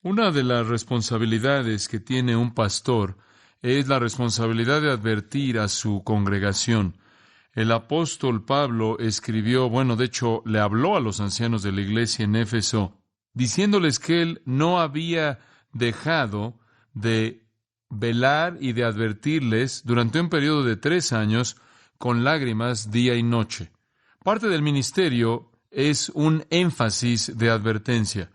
Una de las responsabilidades que tiene un pastor es la responsabilidad de advertir a su congregación. El apóstol Pablo escribió, de hecho, le habló a los ancianos de la iglesia en Éfeso, diciéndoles que él no había dejado de velar y de advertirles durante un periodo de 3 años con lágrimas día y noche. Parte del ministerio es un énfasis de advertencia.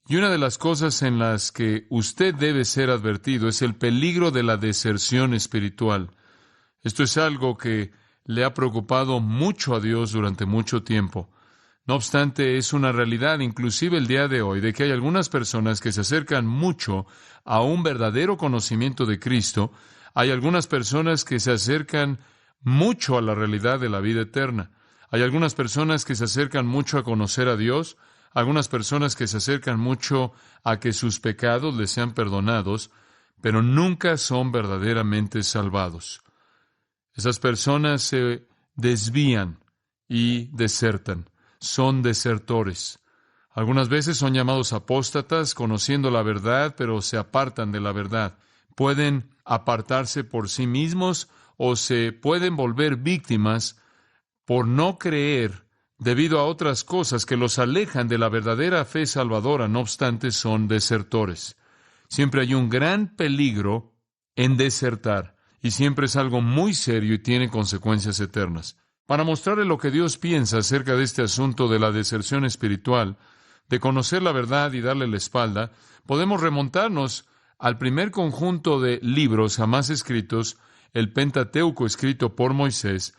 Y una de las cosas en las que usted debe ser advertido es el peligro de la deserción espiritual. Esto es algo que le ha preocupado mucho a Dios durante mucho tiempo. No obstante, es una realidad, inclusive el día de hoy, de que hay algunas personas que se acercan mucho a un verdadero conocimiento de Cristo. Hay algunas personas que se acercan mucho a la realidad de la vida eterna. Hay algunas personas que se acercan mucho a conocer a Dios. Algunas personas que se acercan mucho a que sus pecados les sean perdonados, pero nunca son verdaderamente salvados. Esas personas se desvían y desertan. Son desertores. Algunas veces son llamados apóstatas, conociendo la verdad, pero se apartan de la verdad. Pueden apartarse por sí mismos o se pueden volver víctimas por no creer debido a otras cosas que los alejan de la verdadera fe salvadora. No obstante, son desertores. Siempre hay un gran peligro en desertar, y siempre es algo muy serio y tiene consecuencias eternas. Para mostrarle lo que Dios piensa acerca de este asunto de la deserción espiritual, de conocer la verdad y darle la espalda, podemos remontarnos al primer conjunto de libros jamás escritos, el Pentateuco escrito por Moisés,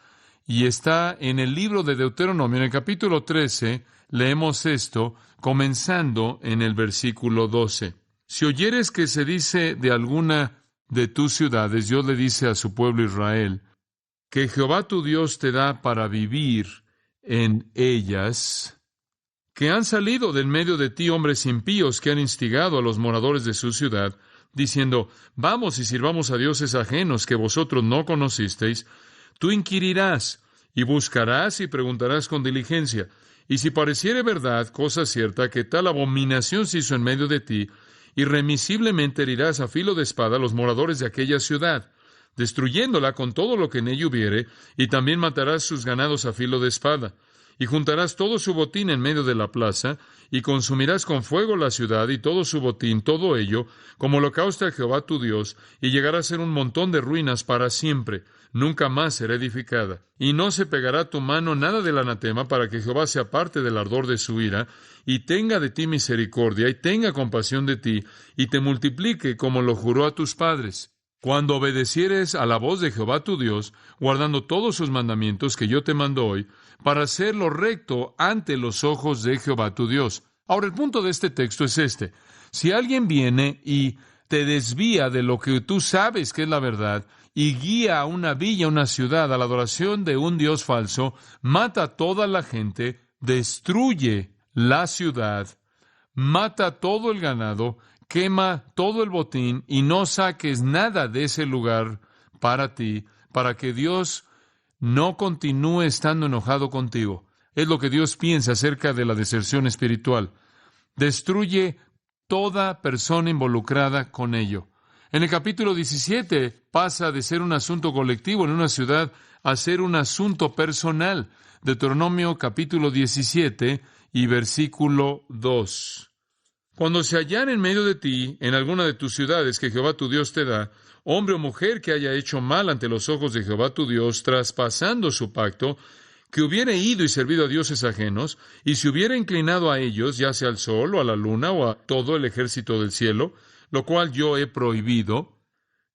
y está en el libro de Deuteronomio. En el capítulo 13 leemos esto, comenzando en el versículo 12. Si oyeres que se dice de alguna de tus ciudades, Dios le dice a su pueblo Israel, que Jehová tu Dios te da para vivir en ellas, que han salido del medio de ti hombres impíos que han instigado a los moradores de su ciudad, diciendo, vamos y sirvamos a dioses ajenos que vosotros no conocisteis, tú inquirirás y buscarás y preguntarás con diligencia. Y si pareciere verdad, cosa cierta, que tal abominación se hizo en medio de ti, irremisiblemente herirás a filo de espada a los moradores de aquella ciudad, destruyéndola con todo lo que en ella hubiere, y también matarás sus ganados a filo de espada. Y juntarás todo su botín en medio de la plaza, y consumirás con fuego la ciudad y todo su botín, todo ello, como holocausto a Jehová tu Dios, y llegará a ser un montón de ruinas para siempre. Nunca más será edificada. Y no se pegará a tu mano nada del anatema, para que Jehová se aparte del ardor de su ira, y tenga de ti misericordia, y tenga compasión de ti, y te multiplique como lo juró a tus padres. Cuando obedecieres a la voz de Jehová tu Dios, guardando todos sus mandamientos que yo te mando hoy, para hacer lo recto ante los ojos de Jehová tu Dios. Ahora, el punto de este texto es este. Si alguien viene y te desvía de lo que tú sabes que es la verdad, y guía a una villa, una ciudad, a la adoración de un Dios falso, mata a toda la gente, destruye la ciudad, mata todo el ganado, quema todo el botín y no saques nada de ese lugar para ti, para que Dios no continúe estando enojado contigo. Es lo que Dios piensa acerca de la deserción espiritual. Destruye toda persona involucrada con ello. En el capítulo 17 pasa de ser un asunto colectivo en una ciudad a ser un asunto personal. Deuteronomio capítulo 17 y versículo 2. Cuando se hallar en medio de ti, en alguna de tus ciudades que Jehová tu Dios te da, hombre o mujer que haya hecho mal ante los ojos de Jehová tu Dios, traspasando su pacto, que hubiere ido y servido a dioses ajenos, y se hubiera inclinado a ellos, ya sea al sol o a la luna o a todo el ejército del cielo, lo cual yo he prohibido,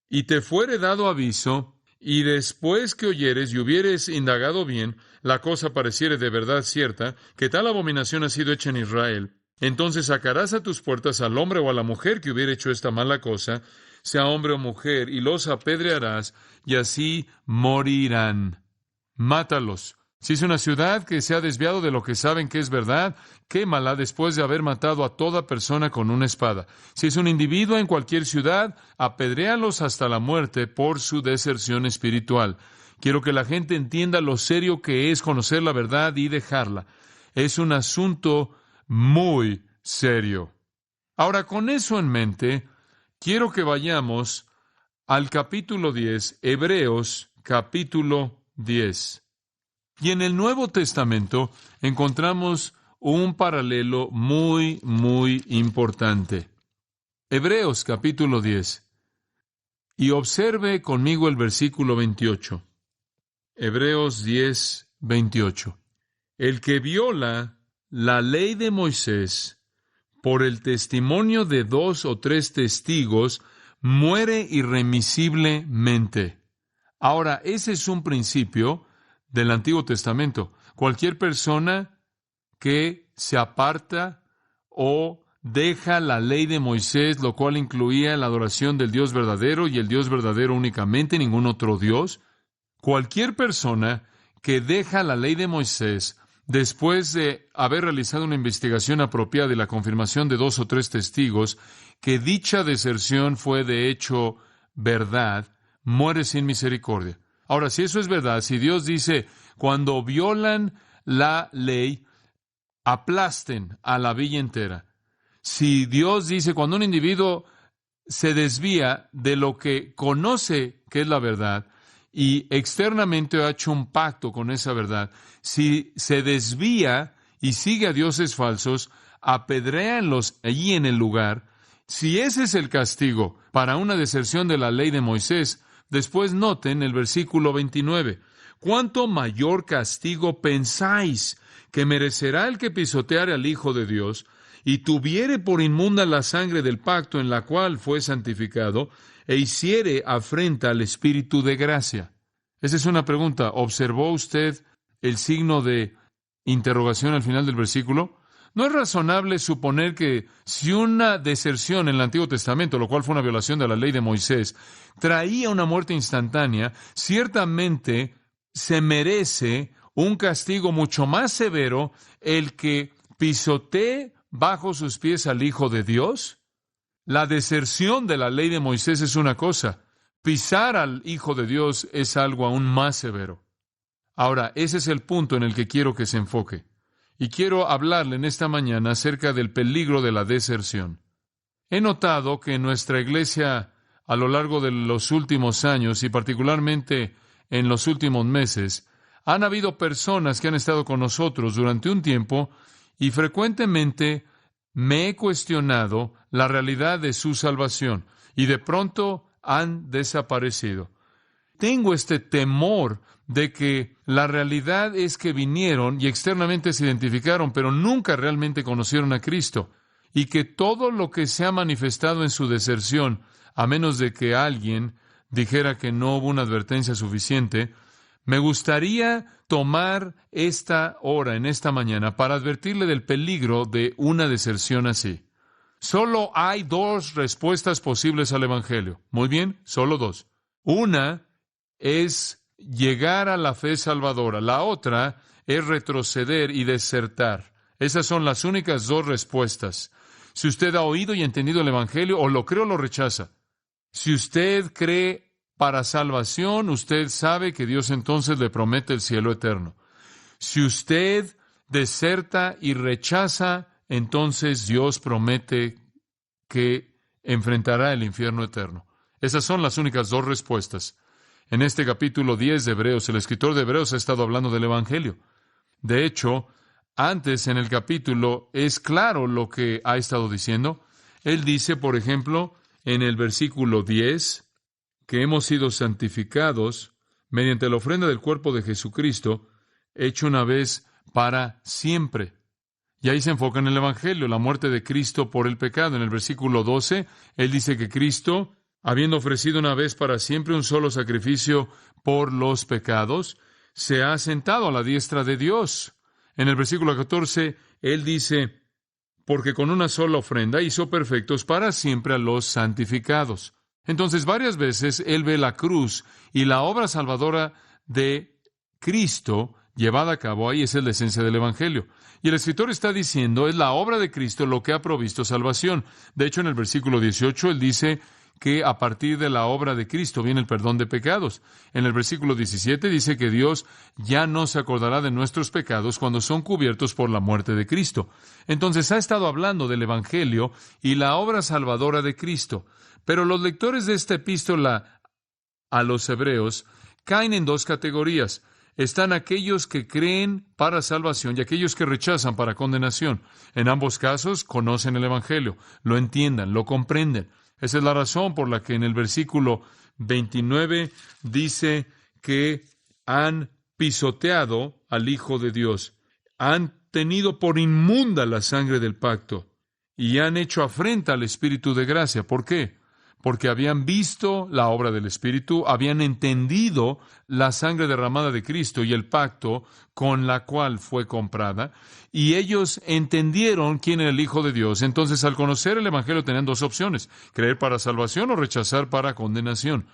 y te fuere dado aviso, y después que oyeres y hubieres indagado bien, la cosa pareciere de verdad cierta, que tal abominación ha sido hecha en Israel, entonces sacarás a tus puertas al hombre o a la mujer que hubiera hecho esta mala cosa, sea hombre o mujer, y los apedrearás, y así morirán. Mátalos. Si es una ciudad que se ha desviado de lo que saben que es verdad, quémala después de haber matado a toda persona con una espada. Si es un individuo en cualquier ciudad, apedréalos hasta la muerte por su deserción espiritual. Quiero que la gente entienda lo serio que es conocer la verdad y dejarla. Es un asunto muy serio. Ahora, con eso en mente, quiero que vayamos al capítulo 10, Hebreos capítulo 10. Y en el Nuevo Testamento encontramos un paralelo muy, muy importante. Hebreos capítulo 10. Y observe conmigo el versículo 28. Hebreos 10, 28. El que viola la ley de Moisés por el testimonio de 2 o 3 testigos muere irremisiblemente. Ahora, ese es un principio del Antiguo Testamento. Cualquier persona que se aparta o deja la ley de Moisés, lo cual incluía la adoración del Dios verdadero y el Dios verdadero únicamente, ningún otro Dios. Cualquier persona que deja la ley de Moisés después de haber realizado una investigación apropiada y la confirmación de 2 o 3 testigos, que dicha deserción fue de hecho verdad, muere sin misericordia. Ahora, si eso es verdad, si Dios dice, cuando violan la ley, aplasten a la villa entera. Si Dios dice, cuando un individuo se desvía de lo que conoce que es la verdad y externamente ha hecho un pacto con esa verdad, si se desvía y sigue a dioses falsos, apedréanlos allí en el lugar. Si ese es el castigo para una deserción de la ley de Moisés, después noten el versículo 29. ¿Cuánto mayor castigo pensáis que merecerá el que pisoteare al Hijo de Dios y tuviere por inmunda la sangre del pacto en la cual fue santificado e hiciere afrenta al Espíritu de gracia? Esa es una pregunta. ¿Observó usted el signo de interrogación al final del versículo? ¿No es razonable suponer que si una deserción en el Antiguo Testamento, lo cual fue una violación de la ley de Moisés, traía una muerte instantánea, ciertamente se merece un castigo mucho más severo el que pisotee bajo sus pies al Hijo de Dios? La deserción de la ley de Moisés es una cosa. Pisar al Hijo de Dios es algo aún más severo. Ahora, ese es el punto en el que quiero que se enfoque. Y quiero hablarle en esta mañana acerca del peligro de la deserción. He notado que en nuestra iglesia, a lo largo de los últimos años, y particularmente en los últimos meses, han habido personas que han estado con nosotros durante un tiempo y frecuentemente me he cuestionado la realidad de su salvación y de pronto han desaparecido. Tengo este temor de que la realidad es que vinieron y externamente se identificaron, pero nunca realmente conocieron a Cristo, y que todo lo que se ha manifestado en su deserción, a menos de que alguien dijera que no hubo una advertencia suficiente, me gustaría tomar esta hora, en esta mañana, para advertirle del peligro de una deserción así. Solo hay 2 respuestas posibles al Evangelio. Muy bien, solo 2. Una es llegar a la fe salvadora. La otra es retroceder y desertar. Esas son las únicas 2 respuestas. Si usted ha oído y entendido el Evangelio, o lo cree o lo rechaza. Si usted cree para salvación, usted sabe que Dios entonces le promete el cielo eterno. Si usted deserta y rechaza, entonces Dios promete que enfrentará el infierno eterno. Esas son las únicas 2 respuestas. En este capítulo 10 de Hebreos, el escritor de Hebreos ha estado hablando del Evangelio. De hecho, antes en el capítulo es claro lo que ha estado diciendo. Él dice, por ejemplo, en el versículo 10, que hemos sido santificados mediante la ofrenda del cuerpo de Jesucristo, hecho una vez para siempre. Y ahí se enfoca en el Evangelio, la muerte de Cristo por el pecado. En el versículo 12, él dice que Cristo, habiendo ofrecido una vez para siempre un solo sacrificio por los pecados, se ha sentado a la diestra de Dios. En el versículo 14, él dice, porque con una sola ofrenda hizo perfectos para siempre a los santificados. Entonces, varias veces él ve la cruz y la obra salvadora de Cristo llevada a cabo. Ahí esa es la esencia del Evangelio. Y el escritor está diciendo, es la obra de Cristo lo que ha provisto salvación. De hecho, en el versículo 18, él dice que a partir de la obra de Cristo viene el perdón de pecados. En el versículo 17 dice que Dios ya no se acordará de nuestros pecados cuando son cubiertos por la muerte de Cristo. Entonces ha estado hablando del Evangelio y la obra salvadora de Cristo. Pero los lectores de esta epístola a los hebreos caen en dos categorías. Están aquellos que creen para salvación y aquellos que rechazan para condenación. En ambos casos conocen el Evangelio, lo entiendan, lo comprenden. Esa es la razón por la que en el versículo 29 dice que han pisoteado al Hijo de Dios, han tenido por inmunda la sangre del pacto y han hecho afrenta al Espíritu de gracia. ¿Por qué? Porque habían visto la obra del Espíritu, habían entendido la sangre derramada de Cristo y el pacto con la cual fue comprada, y ellos entendieron quién era el Hijo de Dios. Entonces, al conocer el Evangelio tenían dos opciones: creer para salvación o rechazar para condenación.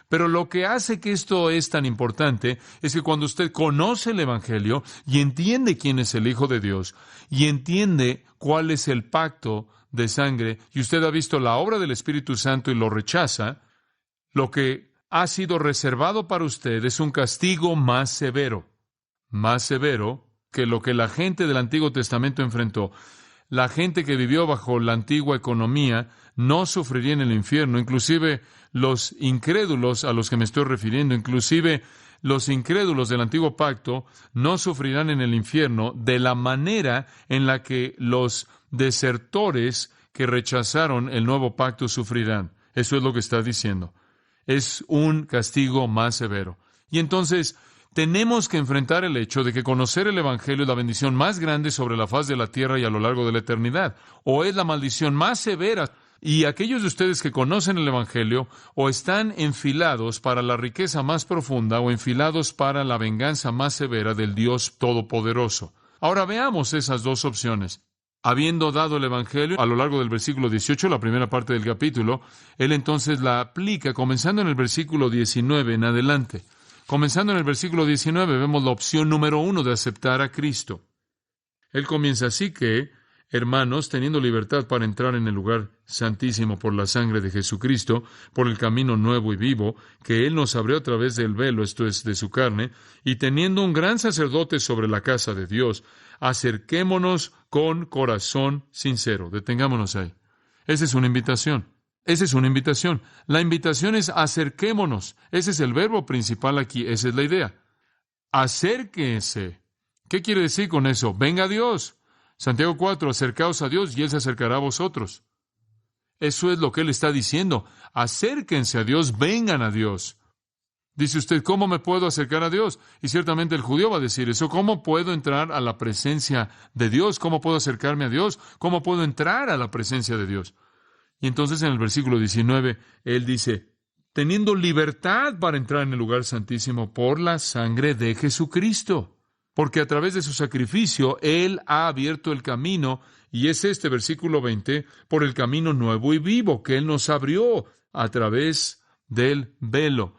Pero lo que hace que esto es tan importante es que cuando usted conoce el Evangelio y entiende quién es el Hijo de Dios y entiende cuál es el pacto de sangre, y usted ha visto la obra del Espíritu Santo y lo rechaza, lo que ha sido reservado para usted es un castigo más severo que lo que la gente del Antiguo Testamento enfrentó. La gente que vivió bajo la antigua economía no sufriría en el infierno, inclusive los incrédulos a los que me estoy refiriendo, inclusive los incrédulos del antiguo pacto no sufrirán en el infierno de la manera en la que los desertores que rechazaron el nuevo pacto sufrirán. Eso es lo que está diciendo. Es un castigo más severo. Y entonces tenemos que enfrentar el hecho de que conocer el Evangelio es la bendición más grande sobre la faz de la tierra y a lo largo de la eternidad, o es la maldición más severa. Y aquellos de ustedes que conocen el Evangelio o están enfilados para la riqueza más profunda o enfilados para la venganza más severa del Dios Todopoderoso. Ahora veamos esas dos opciones. Habiendo dado el Evangelio a lo largo del versículo 18, la primera parte del capítulo, él entonces la aplica comenzando en el versículo 19 en adelante. Comenzando en el versículo 19 vemos la opción número 1 de aceptar a Cristo. Él comienza así que: hermanos, teniendo libertad para entrar en el lugar santísimo por la sangre de Jesucristo, por el camino nuevo y vivo, que Él nos abrió a través del velo, esto es, de su carne, y teniendo un gran sacerdote sobre la casa de Dios, acerquémonos con corazón sincero. Detengámonos ahí. Esa es una invitación. Esa es una invitación. La invitación es acerquémonos. Ese es el verbo principal aquí. Esa es la idea. Acérquense. ¿Qué quiere decir con eso? Venga a Dios. Santiago 4, acercaos a Dios y Él se acercará a vosotros. Eso es lo que Él está diciendo. Acérquense a Dios, vengan a Dios. Dice usted, ¿cómo me puedo acercar a Dios? Y ciertamente el judío va a decir eso. ¿Cómo puedo entrar a la presencia de Dios? ¿Cómo puedo acercarme a Dios? ¿Cómo puedo entrar a la presencia de Dios? Y entonces en el versículo 19, Él dice, teniendo libertad para entrar en el lugar santísimo por la sangre de Jesucristo. Porque a través de su sacrificio, Él ha abierto el camino, y es este versículo 20, por el camino nuevo y vivo que Él nos abrió a través del velo.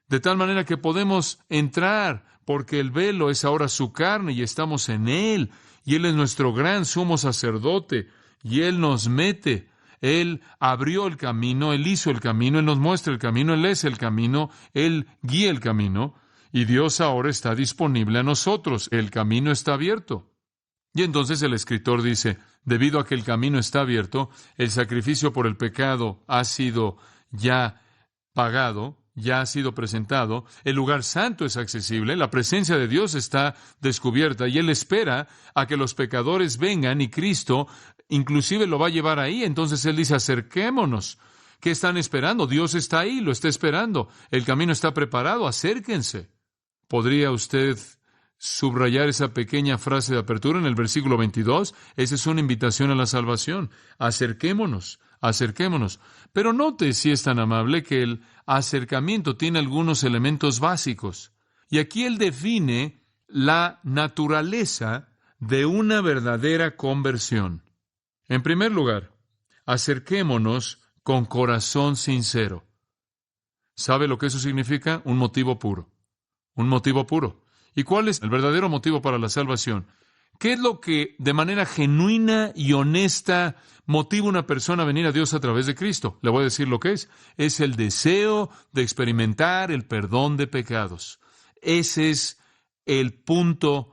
De tal manera que podemos entrar, porque el velo es ahora su carne y estamos en Él, y Él es nuestro gran sumo sacerdote, y Él nos mete. Él abrió el camino, Él hizo el camino, Él nos muestra el camino, Él es el camino, Él guía el camino. Y Dios ahora está disponible a nosotros. El camino está abierto. Y entonces el escritor dice, debido a que el camino está abierto, el sacrificio por el pecado ha sido ya pagado, ya ha sido presentado, el lugar santo es accesible, la presencia de Dios está descubierta y Él espera a que los pecadores vengan y Cristo inclusive lo va a llevar ahí. Entonces Él dice, acerquémonos. ¿Qué están esperando? Dios está ahí, lo está esperando. El camino está preparado, acérquense. ¿Podría usted subrayar esa pequeña frase de apertura en el versículo 22? Esa es una invitación a la salvación. Acerquémonos, acerquémonos. Pero note, si es tan amable, que el acercamiento tiene algunos elementos básicos. Y aquí Él define la naturaleza de una verdadera conversión. En primer lugar, acerquémonos con corazón sincero. ¿Sabe lo que eso significa? Un motivo puro. Un motivo puro. ¿Y cuál es el verdadero motivo para la salvación? ¿Qué es lo que de manera genuina y honesta motiva a una persona a venir a Dios a través de Cristo? Le voy a decir lo que es. Es el deseo de experimentar el perdón de pecados. Ese es el punto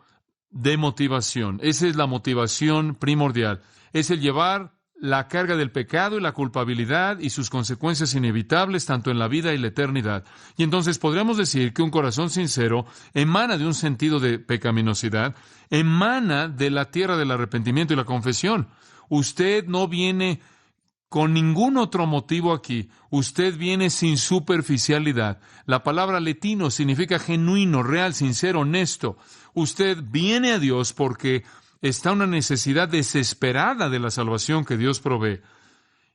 de motivación. Esa es la motivación primordial. Es el llevar la carga del pecado y la culpabilidad y sus consecuencias inevitables tanto en la vida y la eternidad. Y entonces podríamos decir que un corazón sincero emana de un sentido de pecaminosidad, emana de la tierra del arrepentimiento y la confesión. Usted no viene con ningún otro motivo aquí. Usted viene sin superficialidad. La palabra letino significa genuino, real, sincero, honesto. Usted viene a Dios porque está una necesidad desesperada de la salvación que Dios provee.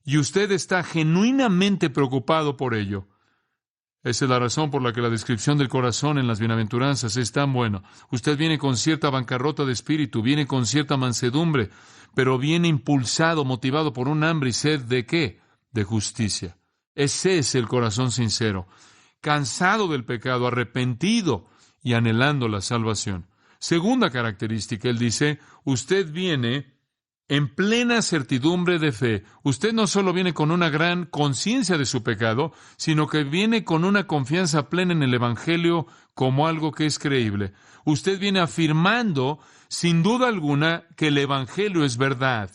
Y usted está genuinamente preocupado por ello. Esa es la razón por la que la descripción del corazón en las bienaventuranzas es tan buena. Usted viene con cierta bancarrota de espíritu, viene con cierta mansedumbre, pero viene impulsado, motivado por un hambre y sed ¿de qué? De justicia. Ese es el corazón sincero, cansado del pecado, arrepentido y anhelando la salvación. Segunda característica, él dice, usted viene en plena certidumbre de fe. Usted no solo viene con una gran conciencia de su pecado, sino que viene con una confianza plena en el Evangelio como algo que es creíble. Usted viene afirmando, sin duda alguna, que el Evangelio es verdad.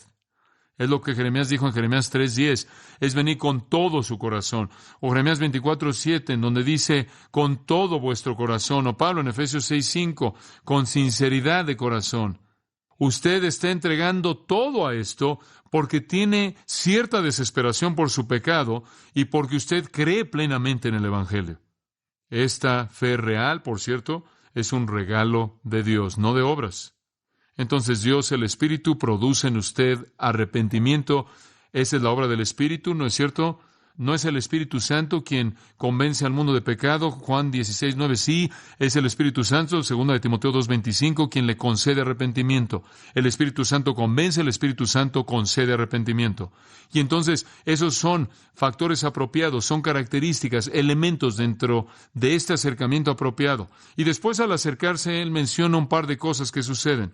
Es lo que Jeremías dijo en Jeremías 3:10, es venir con todo su corazón. O Jeremías 24:7, en donde dice, con todo vuestro corazón. O Pablo en Efesios 6:5, con sinceridad de corazón. Usted está entregando todo a esto porque tiene cierta desesperación por su pecado y porque usted cree plenamente en el Evangelio. Esta fe real, por cierto, es un regalo de Dios, no de obras. Entonces Dios, el Espíritu, produce en usted arrepentimiento. Esa es la obra del Espíritu, ¿no es cierto? ¿No es el Espíritu Santo quien convence al mundo de pecado? Juan 16:9, sí, es el Espíritu Santo, 2 de Timoteo 2:25, quien le concede arrepentimiento. El Espíritu Santo convence, el Espíritu Santo concede arrepentimiento. Y entonces, esos son factores apropiados, son características, elementos dentro de este acercamiento apropiado. Y después, al acercarse, él menciona un par de cosas que suceden.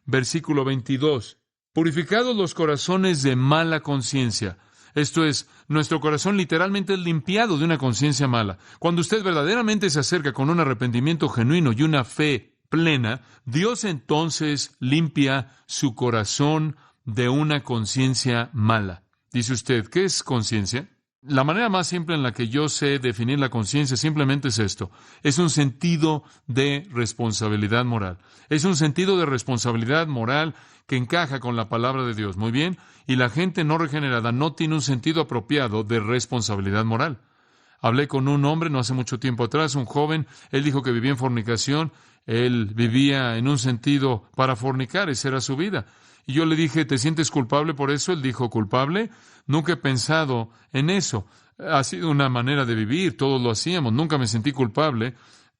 Versículo 22. Purificados los corazones de mala conciencia. Esto es, nuestro corazón literalmente es limpiado de una conciencia mala. Cuando usted verdaderamente se acerca con un arrepentimiento genuino y una fe plena, Dios entonces limpia su corazón de una conciencia mala. Dice usted, ¿qué es conciencia? La manera más simple en la que yo sé definir la conciencia simplemente es esto. Es un sentido de responsabilidad moral. Es un sentido de responsabilidad moral que encaja con la palabra de Dios. Muy bien. Y la gente no regenerada no tiene un sentido apropiado de responsabilidad moral. Hablé con un hombre no hace mucho tiempo atrás, un joven. Él dijo que vivía en fornicación. Él vivía en un sentido para fornicar. Esa era su vida. Y yo le dije, ¿te sientes culpable por eso? Él dijo, ¿culpable? Nunca he pensado en eso. Ha sido una manera de vivir, todos lo hacíamos. Nunca me sentí culpable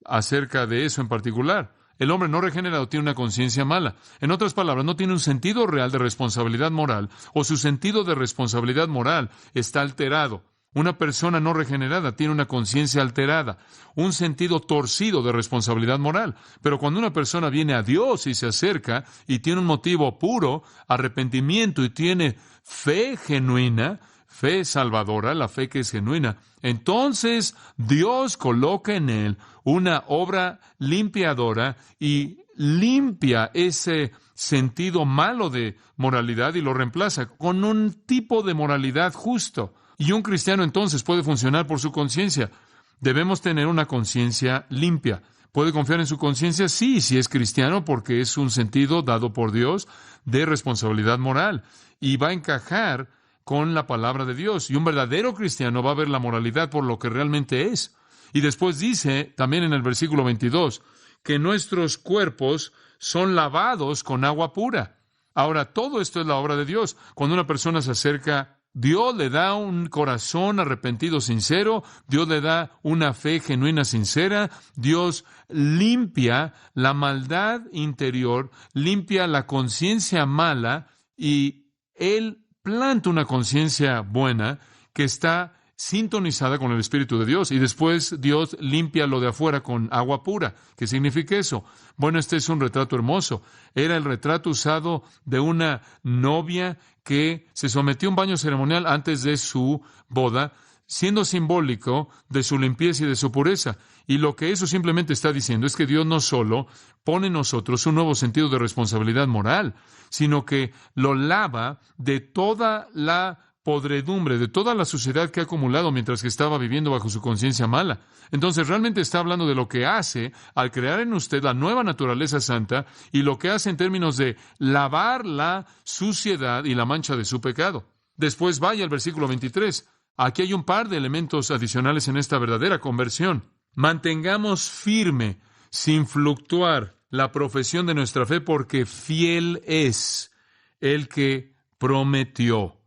acerca de eso en particular. El hombre no regenerado tiene una conciencia mala. En otras palabras, no tiene un sentido real de responsabilidad moral, o su sentido de responsabilidad moral está alterado. Una persona no regenerada tiene una conciencia alterada, un sentido torcido de responsabilidad moral. Pero cuando una persona viene a Dios y se acerca y tiene un motivo puro, arrepentimiento y tiene fe genuina, fe salvadora, la fe que es genuina, entonces Dios coloca en él una obra limpiadora y limpia ese sentido malo de moralidad y lo reemplaza con un tipo de moralidad justo. Y un cristiano entonces puede funcionar por su conciencia. Debemos tener una conciencia limpia. ¿Puede confiar en su conciencia? Sí, si es cristiano, porque es un sentido dado por Dios de responsabilidad moral. Y va a encajar con la palabra de Dios. Y un verdadero cristiano va a ver la moralidad por lo que realmente es. Y después dice, también en el versículo 22, que nuestros cuerpos son lavados con agua pura. Ahora, todo esto es la obra de Dios. Cuando una persona se acerca, Dios le da un corazón arrepentido sincero, Dios le da una fe genuina sincera, Dios limpia la maldad interior, limpia la conciencia mala y Él planta una conciencia buena que está sintonizada con el Espíritu de Dios. Y después Dios limpia lo de afuera con agua pura. ¿Qué significa eso? Bueno, este es un retrato hermoso. Era el retrato usado de una novia que se sometió a un baño ceremonial antes de su boda, siendo simbólico de su limpieza y de su pureza. Y lo que eso simplemente está diciendo es que Dios no solo pone en nosotros un nuevo sentido de responsabilidad moral, sino que lo lava de toda la podredumbre, de toda la suciedad que ha acumulado mientras que estaba viviendo bajo su conciencia mala. Entonces realmente está hablando de lo que hace al crear en usted la nueva naturaleza santa y lo que hace en términos de lavar la suciedad y la mancha de su pecado. Después vaya al versículo 23. Aquí hay un par de elementos adicionales en esta verdadera conversión. Mantengamos firme, sin fluctuar, la profesión de nuestra fe, porque fiel es el que prometió.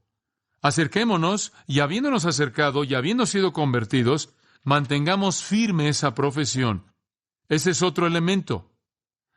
Acerquémonos, y habiéndonos acercado y habiendo sido convertidos, mantengamos firme esa profesión. Ese es otro elemento.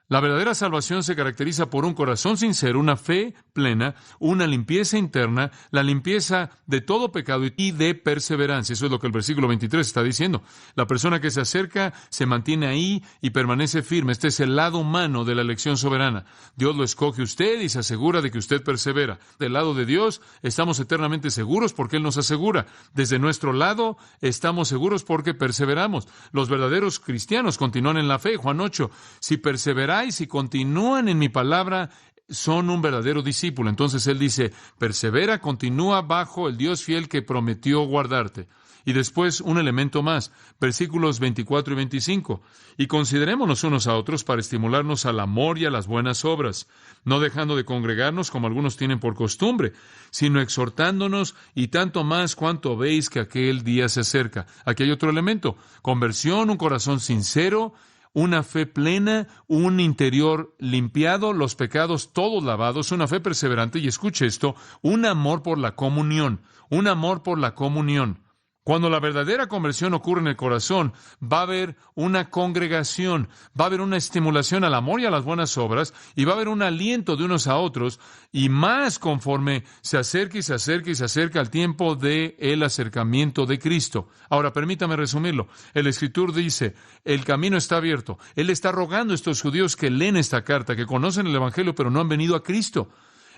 La verdadera salvación se caracteriza por un corazón sincero, una fe plena, una limpieza interna, la limpieza de todo pecado y de perseverancia. Eso es lo que el versículo 23 está diciendo. La persona que se acerca se mantiene ahí y permanece firme. Este es el lado humano de la elección soberana. Dios lo escoge usted y se asegura de que usted persevera. Del lado de Dios estamos eternamente seguros porque Él nos asegura. Desde nuestro lado estamos seguros porque perseveramos. Los verdaderos cristianos continúan en la fe. Juan 8, si perseveráis y continúan en mi palabra, son un verdadero discípulo. Entonces Él dice, persevera, continúa bajo el Dios fiel que prometió guardarte. Y después un elemento más, versículos 24 y 25. Y considerémonos unos a otros para estimularnos al amor y a las buenas obras, no dejando de congregarnos como algunos tienen por costumbre, sino exhortándonos y tanto más cuanto veis que aquel día se acerca. Aquí hay otro elemento, conversión, un corazón sincero, una fe plena, un interior limpiado, los pecados todos lavados, una fe perseverante, y escuche esto, un amor por la comunión, un amor por la comunión. Cuando la verdadera conversión ocurre en el corazón, va a haber una congregación, va a haber una estimulación al amor y a las buenas obras, y va a haber un aliento de unos a otros, y más conforme se acerca y se acerca y se acerca al tiempo del acercamiento de Cristo. Ahora, permítame resumirlo. El Escritor dice, el camino está abierto. Él está rogando a estos judíos que leen esta carta, que conocen el Evangelio, pero no han venido a Cristo.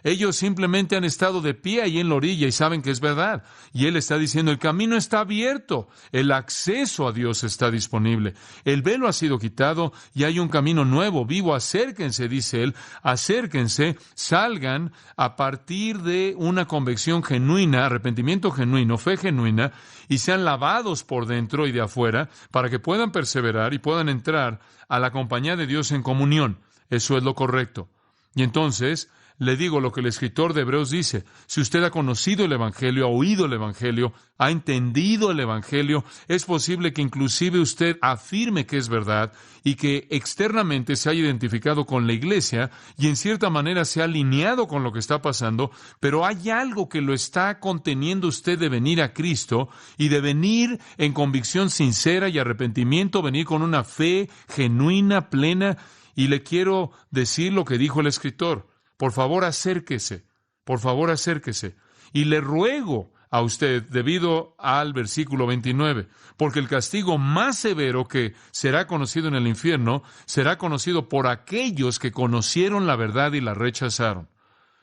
Ellos simplemente han estado de pie ahí en la orilla y saben que es verdad. Y Él está diciendo, el camino está abierto, el acceso a Dios está disponible, el velo ha sido quitado y hay un camino nuevo, vivo. Acérquense, dice Él, acérquense, salgan a partir de una convicción genuina, arrepentimiento genuino, fe genuina, y sean lavados por dentro y de afuera para que puedan perseverar y puedan entrar a la compañía de Dios en comunión. Eso es lo correcto. Y entonces le digo lo que el escritor de Hebreos dice. Si usted ha conocido el Evangelio, ha oído el Evangelio, ha entendido el Evangelio, es posible que inclusive usted afirme que es verdad y que externamente se haya identificado con la iglesia y en cierta manera se ha alineado con lo que está pasando, pero hay algo que lo está conteniendo usted de venir a Cristo y de venir en convicción sincera y arrepentimiento, venir con una fe genuina, plena. Y le quiero decir lo que dijo el escritor. Por favor, acérquese. Por favor, acérquese. Y le ruego a usted, debido al versículo 29, porque el castigo más severo que será conocido en el infierno será conocido por aquellos que conocieron la verdad y la rechazaron.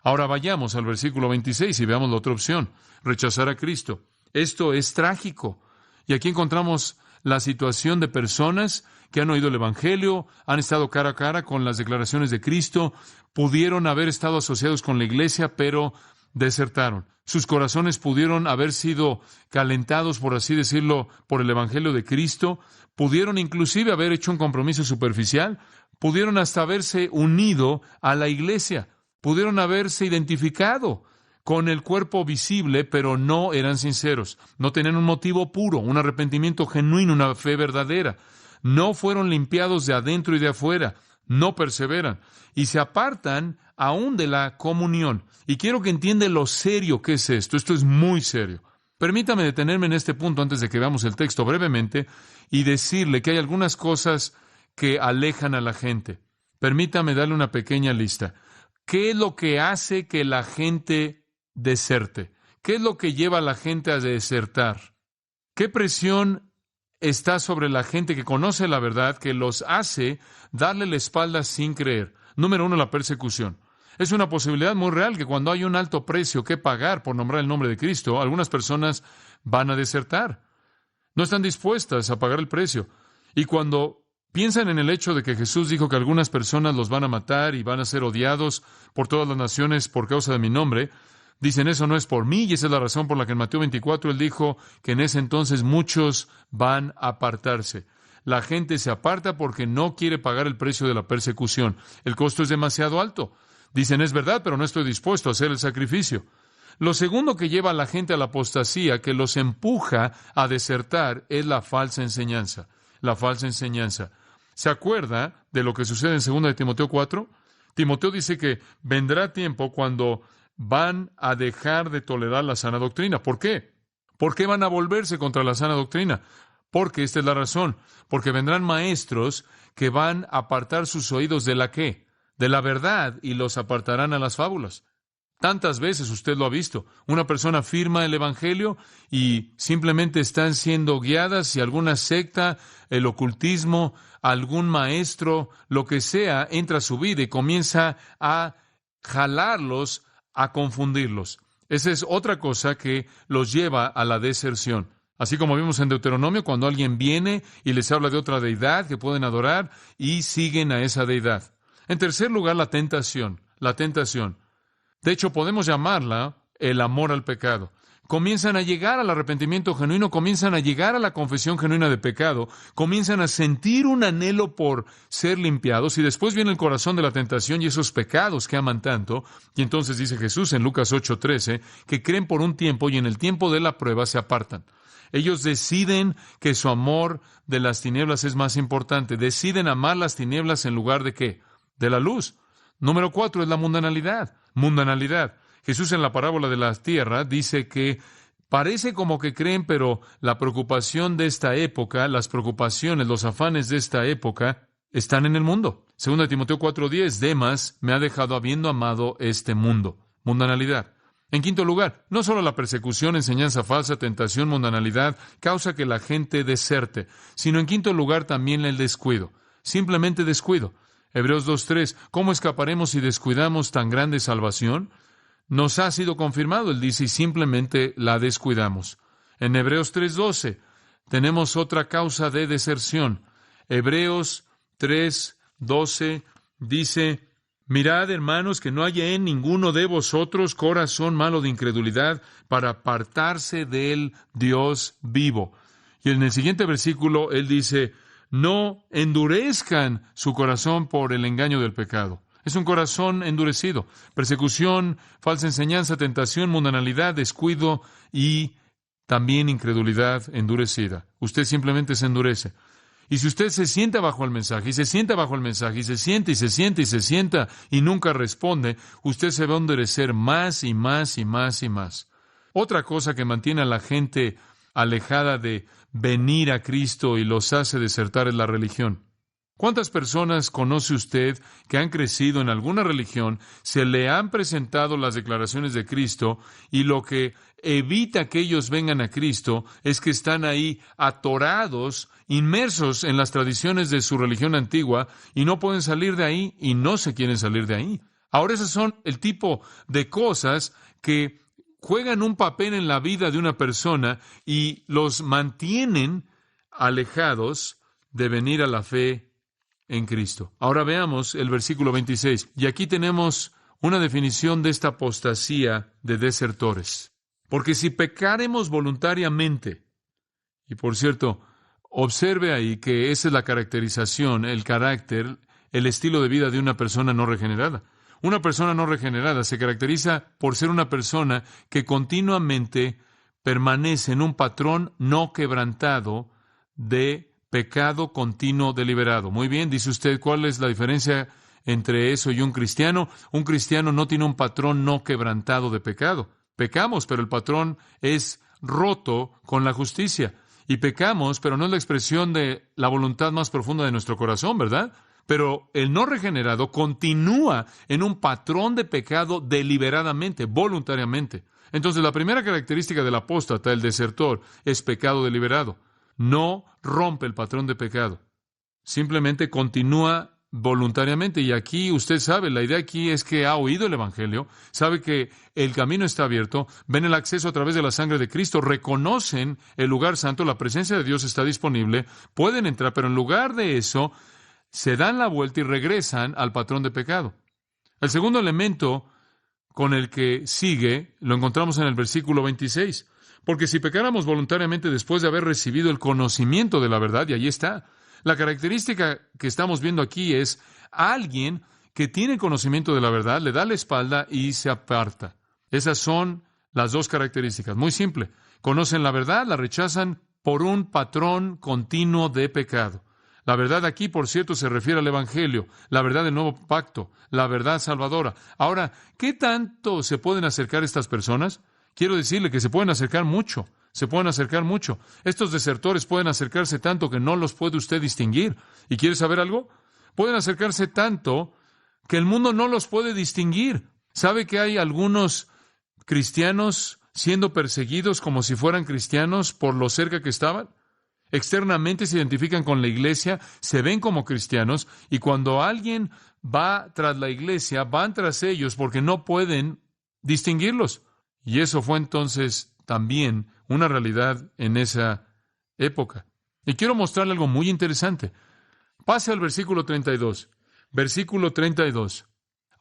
Ahora vayamos al versículo 26 y veamos la otra opción, rechazar a Cristo. Esto es trágico. Y aquí encontramos la situación de personas que han oído el Evangelio, han estado cara a cara con las declaraciones de Cristo, pudieron haber estado asociados con la iglesia, pero desertaron. Sus corazones pudieron haber sido calentados, por así decirlo, por el Evangelio de Cristo, pudieron inclusive haber hecho un compromiso superficial, pudieron hasta haberse unido a la iglesia, pudieron haberse identificado con el cuerpo visible, pero no eran sinceros, no tenían un motivo puro, un arrepentimiento genuino, una fe verdadera. No fueron limpiados de adentro y de afuera, no perseveran y se apartan aún de la comunión. Y quiero que entienda lo serio que es esto. Esto es muy serio. Permítame detenerme en este punto antes de que veamos el texto brevemente y decirle que hay algunas cosas que alejan a la gente. Permítame darle una pequeña lista. ¿Qué es lo que hace que la gente deserte? ¿Qué es lo que lleva a la gente a desertar? ¿Qué presión está sobre la gente que conoce la verdad que los hace darle la espalda sin creer? Número uno, la persecución. Es una posibilidad muy real que cuando hay un alto precio que pagar por nombrar el nombre de Cristo, algunas personas van a desertar. No están dispuestas a pagar el precio. Y cuando piensan en el hecho de que Jesús dijo que algunas personas los van a matar y van a ser odiados por todas las naciones por causa de mi nombre, dicen, eso no es por mí, y esa es la razón por la que en Mateo 24 él dijo que en ese entonces muchos van a apartarse. La gente se aparta porque no quiere pagar el precio de la persecución. El costo es demasiado alto. Dicen, es verdad, pero no estoy dispuesto a hacer el sacrificio. Lo segundo que lleva a la gente a la apostasía, que los empuja a desertar, es la falsa enseñanza. La falsa enseñanza. ¿Se acuerda de lo que sucede en 2 de Timoteo 4? Timoteo dice que vendrá tiempo cuando van a dejar de tolerar la sana doctrina. ¿Por qué? ¿Por qué van a volverse contra la sana doctrina? Porque esta es la razón. Porque vendrán maestros que van a apartar sus oídos de la ¿qué? De la verdad, y los apartarán a las fábulas. Tantas veces usted lo ha visto. Una persona firma el Evangelio y simplemente están siendo guiadas y alguna secta, el ocultismo, algún maestro, lo que sea, entra a su vida y comienza a jalarlos, a confundirlos. Esa es otra cosa que los lleva a la deserción. Así como vimos en Deuteronomio, cuando alguien viene y les habla de otra deidad que pueden adorar y siguen a esa deidad. En tercer lugar, la tentación. La tentación. De hecho, podemos llamarla el amor al pecado. Comienzan a llegar al arrepentimiento genuino, comienzan a llegar a la confesión genuina de pecado, comienzan a sentir un anhelo por ser limpiados, y después viene el corazón de la tentación y esos pecados que aman tanto, y entonces dice Jesús en Lucas 8:13, que creen por un tiempo y en el tiempo de la prueba se apartan. Ellos deciden que su amor de las tinieblas es más importante, deciden amar las tinieblas en lugar de ¿qué? De la luz. Número 4 es la mundanalidad. Mundanalidad. Jesús en la parábola de la tierra dice que parece como que creen, pero la preocupación de esta época, las preocupaciones, los afanes de esta época, están en el mundo. 2 Timoteo 4:10, Demas me ha dejado habiendo amado este mundo. Mundanalidad. En quinto lugar, no solo la persecución, enseñanza falsa, tentación, mundanalidad, causa que la gente deserte, sino en quinto lugar también el descuido. Simplemente descuido. Hebreos 2:3, ¿cómo escaparemos si descuidamos tan grande salvación? Nos ha sido confirmado, él dice, y simplemente la descuidamos. En Hebreos 3:12 tenemos otra causa de deserción. Hebreos 3:12 dice, mirad, hermanos, que no haya en ninguno de vosotros corazón malo de incredulidad para apartarse del Dios vivo. Y en el siguiente versículo él dice, no endurezcan su corazón por el engaño del pecado. Es un corazón endurecido. Persecución, falsa enseñanza, tentación, mundanalidad, descuido y también incredulidad endurecida. Usted simplemente se endurece. Y si usted se sienta bajo el mensaje, y se sienta bajo el mensaje, y se sienta, y se sienta, y se sienta, y nunca responde, usted se va a endurecer más y más y más y más. Otra cosa que mantiene a la gente alejada de venir a Cristo y los hace desertar es la religión. ¿Cuántas personas conoce usted que han crecido en alguna religión, se le han presentado las declaraciones de Cristo y lo que evita que ellos vengan a Cristo es que están ahí atorados, inmersos en las tradiciones de su religión antigua y no pueden salir de ahí y no se quieren salir de ahí? Ahora, esas son el tipo de cosas que juegan un papel en la vida de una persona y los mantienen alejados de venir a la fe en Cristo. Ahora veamos el versículo 26. Y aquí tenemos una definición de esta apostasía de desertores. Porque si pecaremos voluntariamente, y por cierto, observe ahí que esa es la caracterización, el carácter, el estilo de vida de una persona no regenerada. Una persona no regenerada se caracteriza por ser una persona que continuamente permanece en un patrón no quebrantado de pecado continuo deliberado. Muy bien, dice usted, ¿cuál es la diferencia entre eso y un cristiano? Un cristiano no tiene un patrón no quebrantado de pecado. Pecamos, pero el patrón es roto con la justicia. Y pecamos, pero no es la expresión de la voluntad más profunda de nuestro corazón, ¿verdad? Pero el no regenerado continúa en un patrón de pecado deliberadamente, voluntariamente. Entonces, la primera característica del apóstata, el desertor, es pecado deliberado. No rompe el patrón de pecado. Simplemente continúa voluntariamente. Y aquí usted sabe, la idea aquí es que ha oído el Evangelio, sabe que el camino está abierto, ven el acceso a través de la sangre de Cristo, reconocen el lugar santo, la presencia de Dios está disponible, pueden entrar, pero en lugar de eso, se dan la vuelta y regresan al patrón de pecado. El segundo elemento con el que sigue lo encontramos en el versículo 26. Porque si pecáramos voluntariamente después de haber recibido el conocimiento de la verdad, y ahí está. La característica que estamos viendo aquí es alguien que tiene conocimiento de la verdad, le da la espalda y se aparta. Esas son las dos características. Muy simple. Conocen la verdad, la rechazan por un patrón continuo de pecado. La verdad aquí, por cierto, se refiere al Evangelio, la verdad del nuevo pacto, la verdad salvadora. Ahora, ¿qué tanto se pueden acercar estas personas? Quiero decirle que se pueden acercar mucho. Se pueden acercar mucho. Estos desertores pueden acercarse tanto que no los puede usted distinguir. ¿Y quiere saber algo? Pueden acercarse tanto que el mundo no los puede distinguir. ¿Sabe que hay algunos cristianos siendo perseguidos como si fueran cristianos por lo cerca que estaban? Externamente se identifican con la iglesia, se ven como cristianos, y cuando alguien va tras la iglesia, van tras ellos porque no pueden distinguirlos. Y eso fue entonces también una realidad en esa época. Y quiero mostrarle algo muy interesante. Pase al versículo 32. Versículo 32.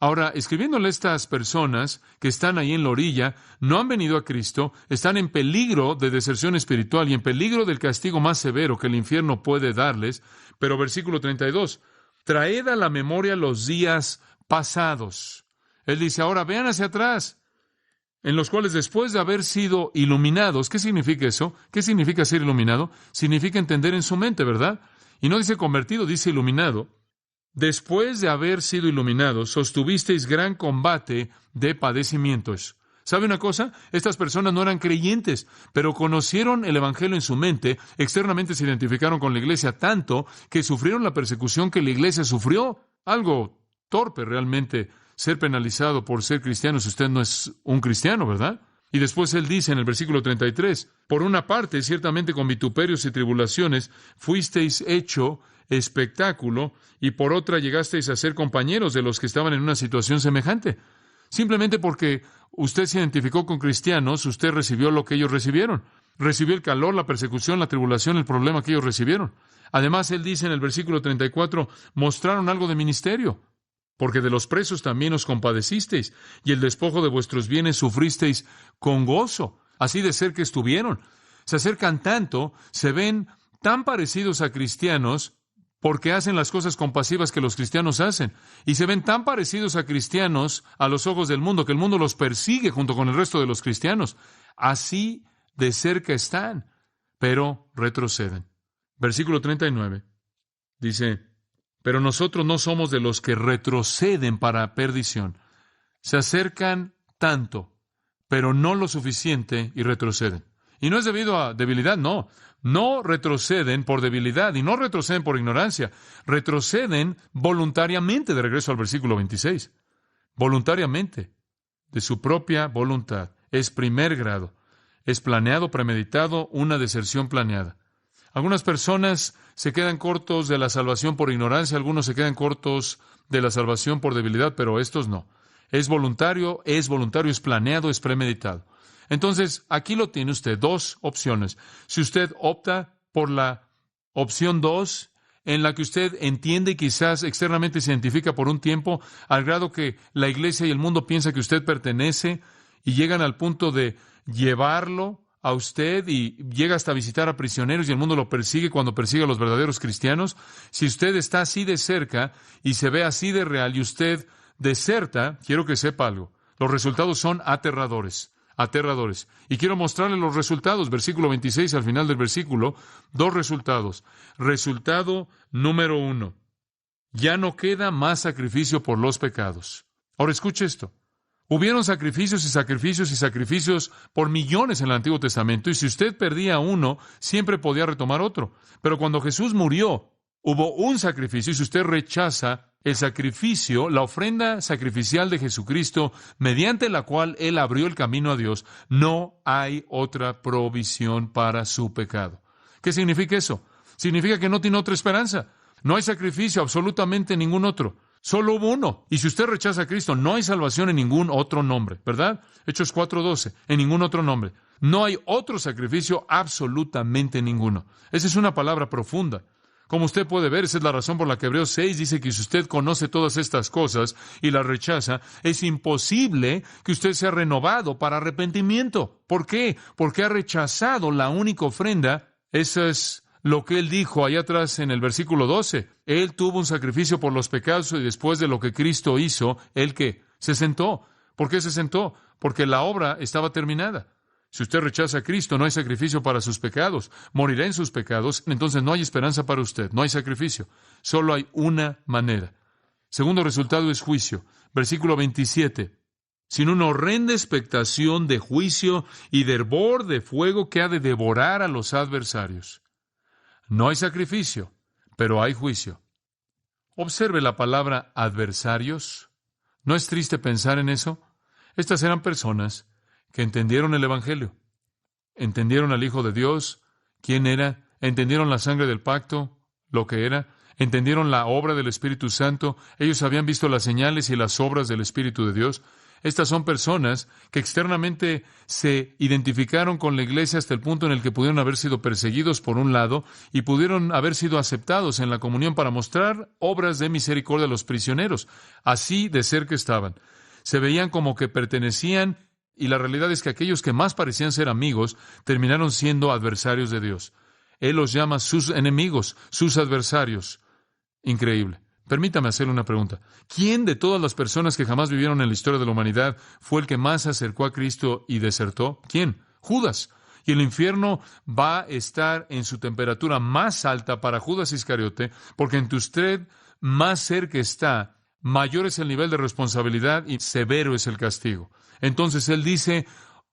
Ahora, escribiéndole a estas personas que están ahí en la orilla, no han venido a Cristo, están en peligro de deserción espiritual y en peligro del castigo más severo que el infierno puede darles. Pero versículo 32. Traed a la memoria los días pasados. Él dice, ahora vean hacia atrás, en los cuales después de haber sido iluminados, ¿qué significa eso? ¿Qué significa ser iluminado? Significa entender en su mente, ¿verdad? Y no dice convertido, dice iluminado. Después de haber sido iluminados, sostuvisteis gran combate de padecimientos. ¿Sabe una cosa? Estas personas no eran creyentes, pero conocieron el Evangelio en su mente, externamente se identificaron con la iglesia tanto que sufrieron la persecución que la iglesia sufrió. Algo torpe realmente. Ser penalizado por ser cristiano si usted no es un cristiano, ¿verdad? Y después él dice en el versículo 33, por una parte, ciertamente con vituperios y tribulaciones, fuisteis hecho espectáculo, y por otra llegasteis a ser compañeros de los que estaban en una situación semejante. Simplemente porque usted se identificó con cristianos, usted recibió lo que ellos recibieron. Recibió el calor, la persecución, la tribulación, el problema que ellos recibieron. Además, él dice en el versículo 34, mostraron algo de ministerio. Porque de los presos también os compadecisteis, y el despojo de vuestros bienes sufristeis con gozo. Así de cerca estuvieron. Se acercan tanto, se ven tan parecidos a cristianos, porque hacen las cosas compasivas que los cristianos hacen. Y se ven tan parecidos a cristianos a los ojos del mundo, que el mundo los persigue junto con el resto de los cristianos. Así de cerca están, pero retroceden. Versículo 39 dice, pero nosotros no somos de los que retroceden para perdición. Se acercan tanto, pero no lo suficiente y retroceden. Y no es debido a debilidad, no. No retroceden por debilidad y no retroceden por ignorancia. Retroceden voluntariamente, de regreso al versículo 26. Voluntariamente, de su propia voluntad. Es primer grado. Es planeado, premeditado, una deserción planeada. Algunas personas se quedan cortos de la salvación por ignorancia, algunos se quedan cortos de la salvación por debilidad, pero estos no. Es voluntario, es planeado, es premeditado. Entonces, aquí lo tiene usted, dos opciones. Si usted opta por la opción 2, en la que usted entiende y quizás externamente se identifica por un tiempo, al grado que la iglesia y el mundo piensa que usted pertenece y llegan al punto de llevarlo a usted y llega hasta visitar a prisioneros y el mundo lo persigue cuando persigue a los verdaderos cristianos. Si usted está así de cerca y se ve así de real y usted deserta, quiero que sepa algo. Los resultados son aterradores. Y quiero mostrarle los resultados. Versículo 26, al final del versículo, dos resultados. Resultado número 1. Ya no queda más sacrificio por los pecados. Ahora escuche esto. Hubieron sacrificios y sacrificios y sacrificios por millones en el Antiguo Testamento, y si usted perdía uno, siempre podía retomar otro. Pero cuando Jesús murió, hubo un sacrificio, y si usted rechaza el sacrificio, la ofrenda sacrificial de Jesucristo, mediante la cual Él abrió el camino a Dios, no hay otra provisión para su pecado. ¿Qué significa eso? Significa que no tiene otra esperanza. No hay sacrificio, absolutamente ningún otro. Solo hubo uno. Y si usted rechaza a Cristo, no hay salvación en ningún otro nombre, ¿verdad? Hechos 4:12, en ningún otro nombre. No hay otro sacrificio, absolutamente ninguno. Esa es una palabra profunda. Como usted puede ver, esa es la razón por la que Hebreos 6 dice que si usted conoce todas estas cosas y las rechaza, es imposible que usted sea renovado para arrepentimiento. ¿Por qué? Porque ha rechazado la única ofrenda. Eso es lo que él dijo allá atrás en el versículo 12. Él tuvo un sacrificio por los pecados y después de lo que Cristo hizo, ¿él qué? Se sentó. ¿Por qué se sentó? Porque la obra estaba terminada. Si usted rechaza a Cristo, no hay sacrificio para sus pecados. Morirá en sus pecados, entonces no hay esperanza para usted. No hay sacrificio. Solo hay una manera. Segundo resultado es juicio. Versículo 27. Sin una horrenda expectación de juicio y de hervor de fuego que ha de devorar a los adversarios. No hay sacrificio, pero hay juicio. Observe la palabra adversarios. ¿No es triste pensar en eso? Estas eran personas que entendieron el Evangelio, entendieron al Hijo de Dios, quién era, entendieron la sangre del pacto, lo que era, entendieron la obra del Espíritu Santo, ellos habían visto las señales y las obras del Espíritu de Dios. Estas son personas que externamente se identificaron con la iglesia hasta el punto en el que pudieron haber sido perseguidos por un lado y pudieron haber sido aceptados en la comunión para mostrar obras de misericordia a los prisioneros. Así de cerca estaban. Se veían como que pertenecían. Y la realidad es que aquellos que más parecían ser amigos terminaron siendo adversarios de Dios. Él los llama sus enemigos, sus adversarios. Increíble. Permítame hacerle una pregunta. ¿Quién de todas las personas que jamás vivieron en la historia de la humanidad fue el que más se acercó a Cristo y desertó? ¿Quién? Judas. Y el infierno va a estar en su temperatura más alta para Judas Iscariote, porque entre usted más cerca está, mayor es el nivel de responsabilidad y severo es el castigo. Entonces él dice,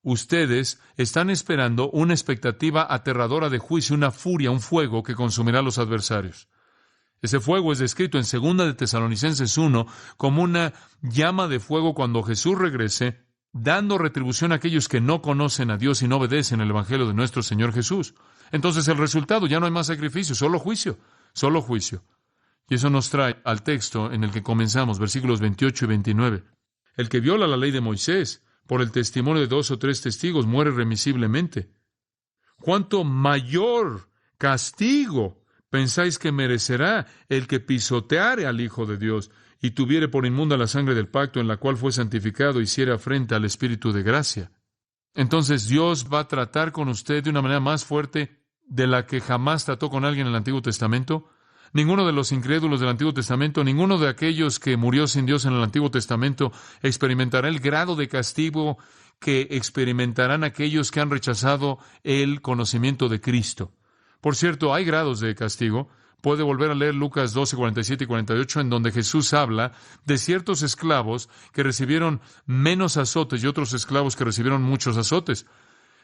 ustedes están esperando una expectativa aterradora de juicio, una furia, un fuego que consumirá a los adversarios. Ese fuego es descrito en 2 de Tesalonicenses 1 como una llama de fuego cuando Jesús regrese, dando retribución a aquellos que no conocen a Dios y no obedecen el Evangelio de nuestro Señor Jesús. Entonces el resultado, ya no hay más sacrificio, solo juicio, solo juicio. Y eso nos trae al texto en el que comenzamos, versículos 28 y 29. El que viola la ley de Moisés por el testimonio de 2 o 3 testigos muere remisiblemente. ¿Cuánto mayor castigo pensáis que merecerá el que pisoteare al Hijo de Dios y tuviere por inmunda la sangre del pacto en la cual fue santificado y hiciere afrenta al Espíritu de gracia? Entonces Dios va a tratar con usted de una manera más fuerte de la que jamás trató con alguien en el Antiguo Testamento. Ninguno de los incrédulos del Antiguo Testamento, ninguno de aquellos que murió sin Dios en el Antiguo Testamento experimentará el grado de castigo que experimentarán aquellos que han rechazado el conocimiento de Cristo. Por cierto, hay grados de castigo. Puede volver a leer Lucas 12, 47 y 48, en donde Jesús habla de ciertos esclavos que recibieron menos azotes y otros esclavos que recibieron muchos azotes.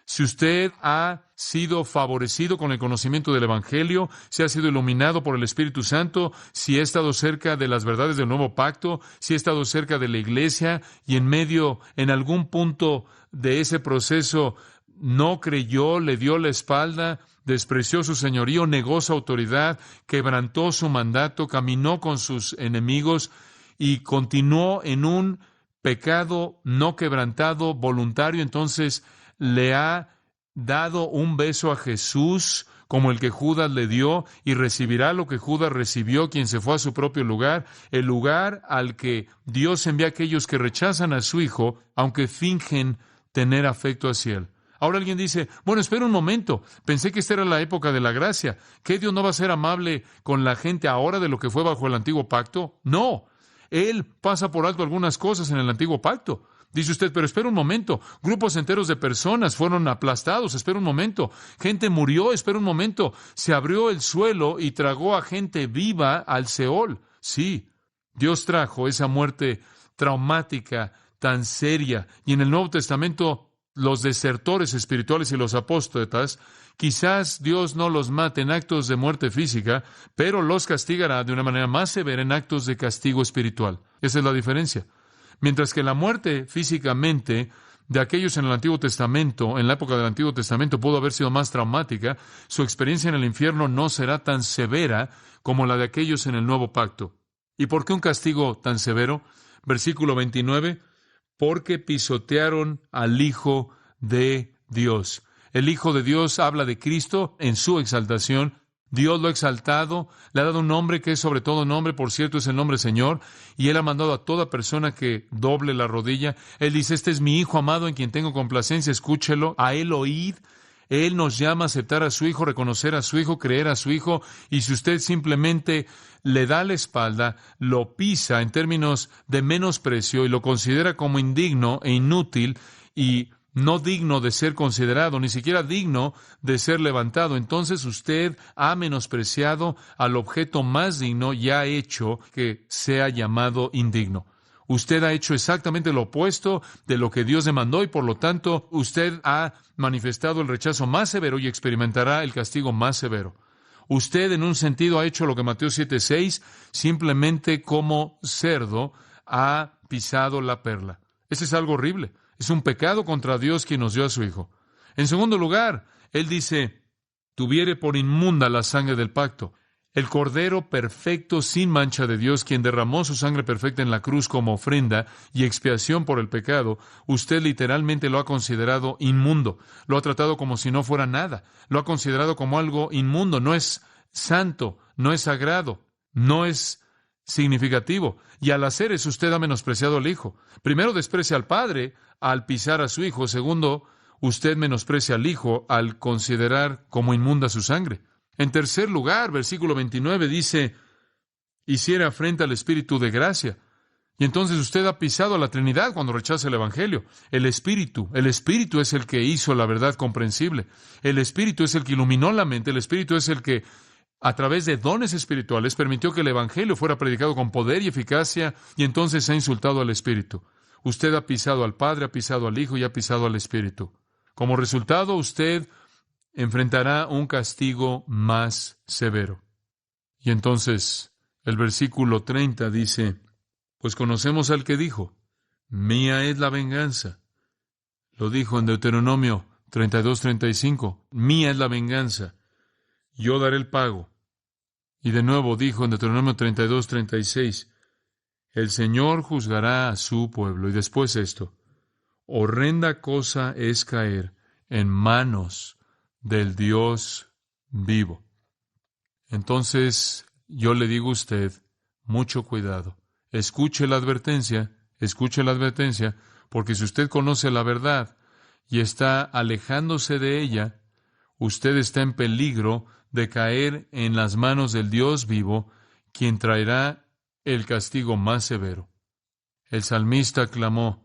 Si usted ha sido favorecido con el conocimiento del Evangelio, si ha sido iluminado por el Espíritu Santo, si ha estado cerca de las verdades del nuevo pacto, si ha estado cerca de la iglesia y en algún punto de ese proceso, no creyó, le dio la espalda, despreció su señorío, negó su autoridad, quebrantó su mandato, caminó con sus enemigos y continuó en un pecado no quebrantado, voluntario, entonces le ha dado un beso a Jesús como el que Judas le dio y recibirá lo que Judas recibió, quien se fue a su propio lugar, el lugar al que Dios envía a aquellos que rechazan a su Hijo, aunque fingen tener afecto hacia Él. Ahora alguien dice, bueno, espera un momento, pensé que esta era la época de la gracia. ¿Qué Dios no va a ser amable con la gente ahora de lo que fue bajo el antiguo pacto? No, Él pasa por alto algunas cosas en el antiguo pacto. Dice usted, pero espera un momento, grupos enteros de personas fueron aplastados, espera un momento, gente murió, espera un momento, se abrió el suelo y tragó a gente viva al Seol. Sí, Dios trajo esa muerte traumática tan seria, y en el Nuevo Testamento los desertores espirituales y los apóstatas, quizás Dios no los mate en actos de muerte física, pero los castigará de una manera más severa en actos de castigo espiritual. Esa es la diferencia. Mientras que la muerte físicamente de aquellos en el Antiguo Testamento, en la época del Antiguo Testamento, pudo haber sido más traumática, su experiencia en el infierno no será tan severa como la de aquellos en el Nuevo Pacto. ¿Y por qué un castigo tan severo? Versículo 29, porque pisotearon al Hijo de Dios. El Hijo de Dios habla de Cristo en su exaltación. Dios lo ha exaltado, le ha dado un nombre que es sobre todo nombre, por cierto, es el nombre Señor, y Él ha mandado a toda persona que doble la rodilla. Él dice, este es mi Hijo amado en quien tengo complacencia, escúchelo, a Él oíd. Él nos llama a aceptar a su Hijo, reconocer a su Hijo, creer a su Hijo, y si usted simplemente le da la espalda, lo pisa en términos de menosprecio y lo considera como indigno e inútil y no digno de ser considerado, ni siquiera digno de ser levantado, entonces usted ha menospreciado al objeto más digno y ha hecho que sea llamado indigno. Usted ha hecho exactamente lo opuesto de lo que Dios demandó y por lo tanto usted ha manifestado el rechazo más severo y experimentará el castigo más severo. Usted en un sentido ha hecho lo que Mateo 7:6, simplemente como cerdo ha pisado la perla. Ese es algo horrible. Es un pecado contra Dios quien nos dio a su Hijo. En segundo lugar, Él dice, tuviere por inmunda la sangre del pacto. El Cordero perfecto sin mancha de Dios, quien derramó su sangre perfecta en la cruz como ofrenda y expiación por el pecado, usted literalmente lo ha considerado inmundo. Lo ha tratado como si no fuera nada. Lo ha considerado como algo inmundo. No es santo, no es sagrado, no es significativo. Y al hacer eso, usted ha menospreciado al Hijo. Primero, desprecia al Padre al pisar a su Hijo. Segundo, usted menosprecia al Hijo al considerar como inmunda su sangre. En tercer lugar, versículo 29 dice, hiciera afrenta al Espíritu de gracia. Y entonces usted ha pisado a la Trinidad cuando rechaza el Evangelio. El Espíritu es el que hizo la verdad comprensible. El Espíritu es el que iluminó la mente. El Espíritu es el que, a través de dones espirituales, permitió que el Evangelio fuera predicado con poder y eficacia, y entonces ha insultado al Espíritu. Usted ha pisado al Padre, ha pisado al Hijo y ha pisado al Espíritu. Como resultado, usted enfrentará un castigo más severo. Y entonces, el versículo 30 dice, pues conocemos al que dijo, mía es la venganza. Lo dijo en Deuteronomio 32:35, mía es la venganza, yo daré el pago. Y de nuevo dijo en Deuteronomio 32:36, el Señor juzgará a su pueblo. Y después esto, horrenda cosa es caer en manos del Dios vivo. Entonces, yo le digo a usted, mucho cuidado. Escuche la advertencia, porque si usted conoce la verdad y está alejándose de ella, usted está en peligro de caer en las manos del Dios vivo, quien traerá el castigo más severo. El salmista clamó,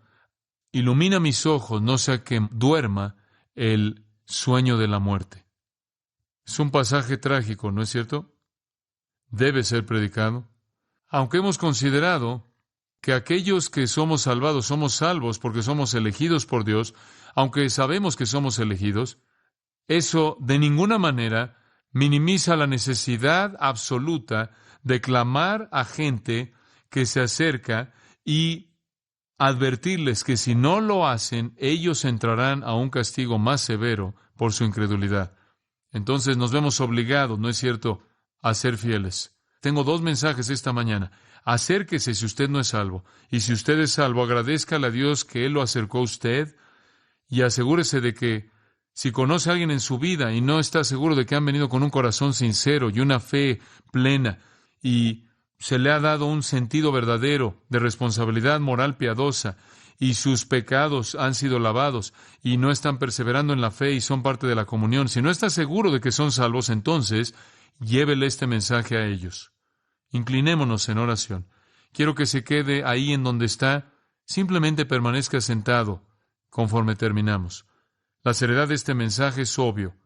ilumina mis ojos, no sea que duerma el sueño de la muerte. Es un pasaje trágico, ¿no es cierto? Debe ser predicado. Aunque hemos considerado que aquellos que somos salvados somos salvos porque somos elegidos por Dios, aunque sabemos que somos elegidos, eso de ninguna manera minimiza la necesidad absoluta de clamar a gente que se acerca y advertirles que si no lo hacen, ellos entrarán a un castigo más severo por su incredulidad. Entonces nos vemos obligados, ¿no es cierto?, a ser fieles. Tengo 2 mensajes esta mañana. Acérquese si usted no es salvo. Y si usted es salvo, agradézcale a Dios que Él lo acercó a usted y asegúrese de que si conoce a alguien en su vida y no está seguro de que han venido con un corazón sincero y una fe plena y se le ha dado un sentido verdadero de responsabilidad moral piadosa y sus pecados han sido lavados y no están perseverando en la fe y son parte de la comunión, si no está seguro de que son salvos, entonces llévele este mensaje a ellos. Inclinémonos en oración. Quiero que se quede ahí en donde está, simplemente permanezca sentado conforme terminamos. La seriedad de este mensaje es obvio,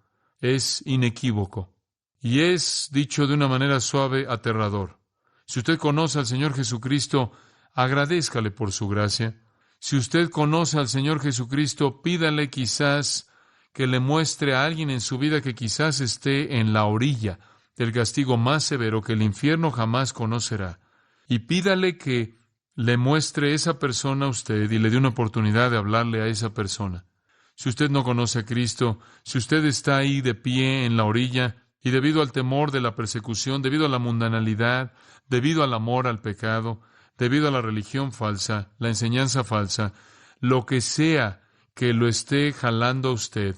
es inequívoco y es, dicho de una manera suave, aterrador. Si usted conoce al Señor Jesucristo, agradézcale por su gracia. Si usted conoce al Señor Jesucristo, pídale quizás que le muestre a alguien en su vida que quizás esté en la orilla del castigo más severo que el infierno jamás conocerá. Y pídale que le muestre esa persona a usted y le dé una oportunidad de hablarle a esa persona. Si usted no conoce a Cristo, si usted está ahí de pie en la orilla y debido al temor de la persecución, debido a la mundanalidad, debido al amor al pecado, debido a la religión falsa, la enseñanza falsa, lo que sea que lo esté jalando a usted,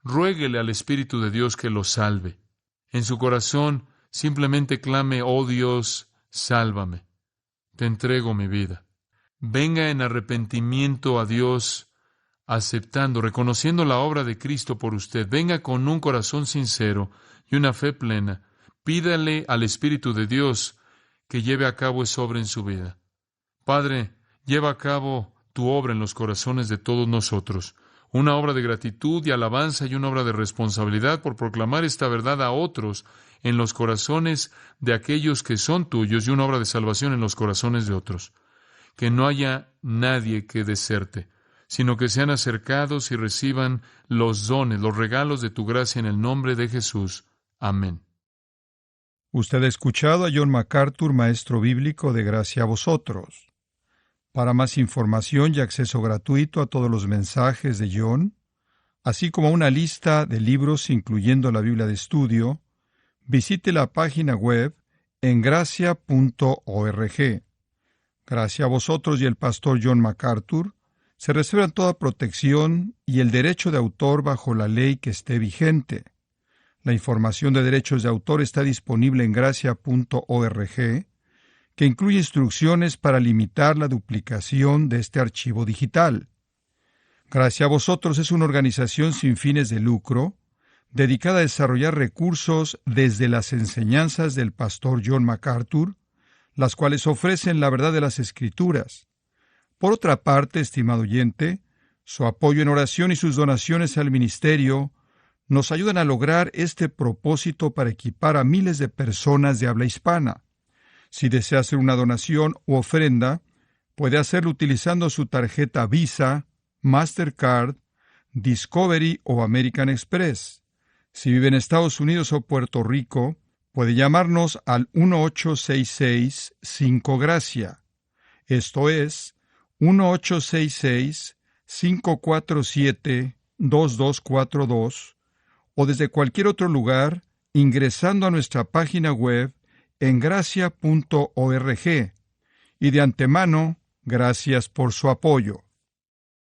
ruéguele al Espíritu de Dios que lo salve. En su corazón, simplemente clame: oh Dios, sálvame. Te entrego mi vida. Venga en arrepentimiento a Dios, aceptando, reconociendo la obra de Cristo por usted. Venga con un corazón sincero y una fe plena. Pídale al Espíritu de Dios que lleve a cabo esa obra en su vida. Padre, lleva a cabo tu obra en los corazones de todos nosotros. Una obra de gratitud y alabanza y una obra de responsabilidad por proclamar esta verdad a otros en los corazones de aquellos que son tuyos y una obra de salvación en los corazones de otros. Que no haya nadie que deserte, sino que sean acercados y reciban los dones, los regalos de tu gracia en el nombre de Jesús. Amén. Usted ha escuchado a John MacArthur, maestro bíblico de Gracia a Vosotros. Para más información y acceso gratuito a todos los mensajes de John, así como una lista de libros incluyendo la Biblia de estudio, visite la página web en gracia.org. Gracia a Vosotros y el pastor John MacArthur se reservan toda protección y el derecho de autor bajo la ley que esté vigente. La información de derechos de autor está disponible en gracia.org, que incluye instrucciones para limitar la duplicación de este archivo digital. Gracia a Vosotros es una organización sin fines de lucro, dedicada a desarrollar recursos desde las enseñanzas del pastor John MacArthur, las cuales ofrecen la verdad de las Escrituras. Por otra parte, estimado oyente, su apoyo en oración y sus donaciones al ministerio nos ayudan a lograr este propósito para equipar a miles de personas de habla hispana. Si desea hacer una donación u ofrenda, puede hacerlo utilizando su tarjeta Visa, Mastercard, Discovery o American Express. Si vive en Estados Unidos o Puerto Rico, puede llamarnos al 1-866-5-GRACIA. Esto es 1-866-547-2242, o desde cualquier otro lugar ingresando a nuestra página web en gracia.org. Y de antemano, gracias por su apoyo.